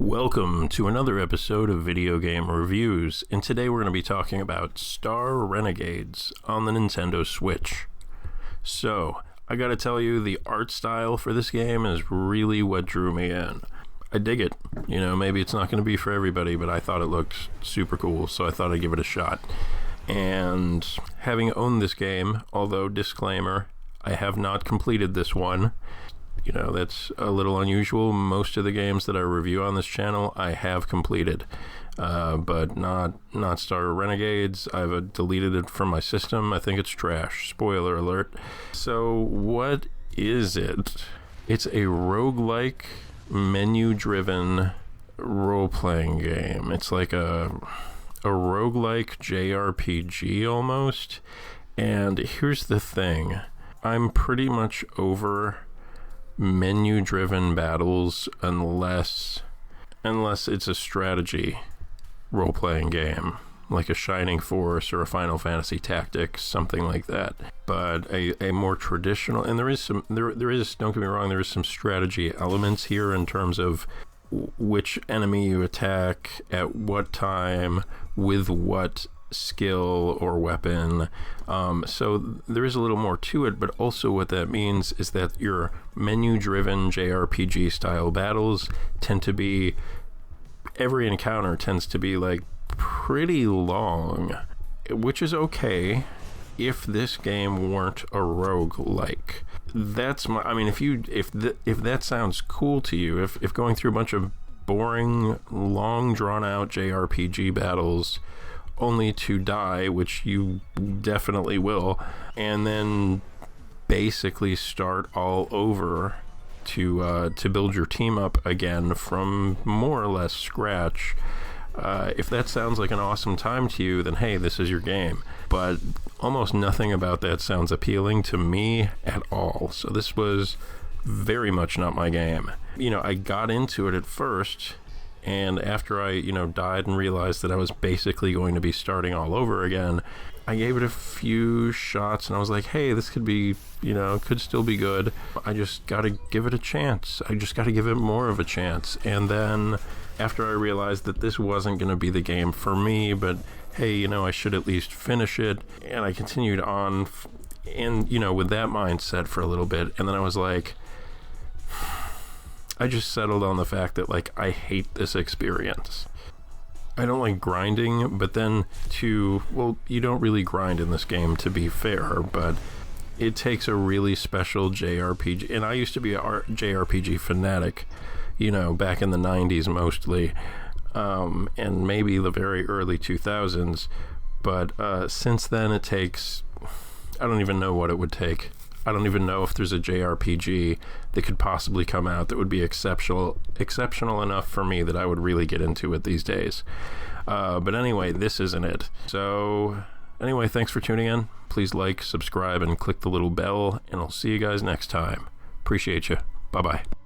Welcome to another episode of Video Game Reviews, and today we're going to be talking about Star Renegades on the Nintendo Switch. So, I gotta tell you, the art style for this game is really what drew me in. I dig it. You know, maybe it's not going to be for everybody, but I thought it looked super cool, so I thought I'd give it a shot. And having owned this game, although disclaimer, I have not completed this one. You know, that's a little unusual. Most of the games that I review on this channel, I have completed, but not Star Renegades. I've deleted it from my system. I think it's trash. Spoiler alert. So what is it? It's a roguelike, menu-driven role-playing game. It's like a roguelike JRPG almost. And here's the thing. I'm pretty much over menu-driven battles unless it's a strategy role-playing game like a Shining Force or a Final Fantasy Tactics, something like that. But a more traditional, and there is don't get me wrong, there is some strategy elements here in terms of which enemy you attack at what time with what skill or weapon, so there is a little more to it, but also what that means is that your menu-driven JRPG style battles tend to be, every encounter tends to be like pretty long, which is okay if this game weren't a roguelike. That's my, I mean, if that sounds cool to you, if going through a bunch of boring, long drawn out JRPG battles only to die, which you definitely will, and then basically start all over to build your team up again from more or less scratch. If that sounds like an awesome time to you, then hey, this is your game. But almost nothing about that sounds appealing to me at all. So this was very much not my game. You know, I got into it at first, and after I, died and realized that I was basically going to be starting all over again, I gave it a few shots and I was like, hey, this could be, could still be good. I just got to give it a chance. I just got to give it more of a chance. And then after I realized that this wasn't going to be the game for me, but hey, I should at least finish it. And I continued on and, with that mindset for a little bit. And then I was like, I just settled on the fact that, I hate this experience. I don't like grinding, but then you don't really grind in this game, to be fair, but it takes a really special JRPG, and I used to be a JRPG fanatic, back in the 90s mostly, and maybe the very early 2000s, but since then it takes, I don't even know what it would take. I don't even know if there's a JRPG that could possibly come out that would be exceptional enough for me that I would really get into it these days. But anyway, this isn't it. So anyway, thanks for tuning in. Please like, subscribe, and click the little bell, and I'll see you guys next time. Appreciate you. Bye-bye.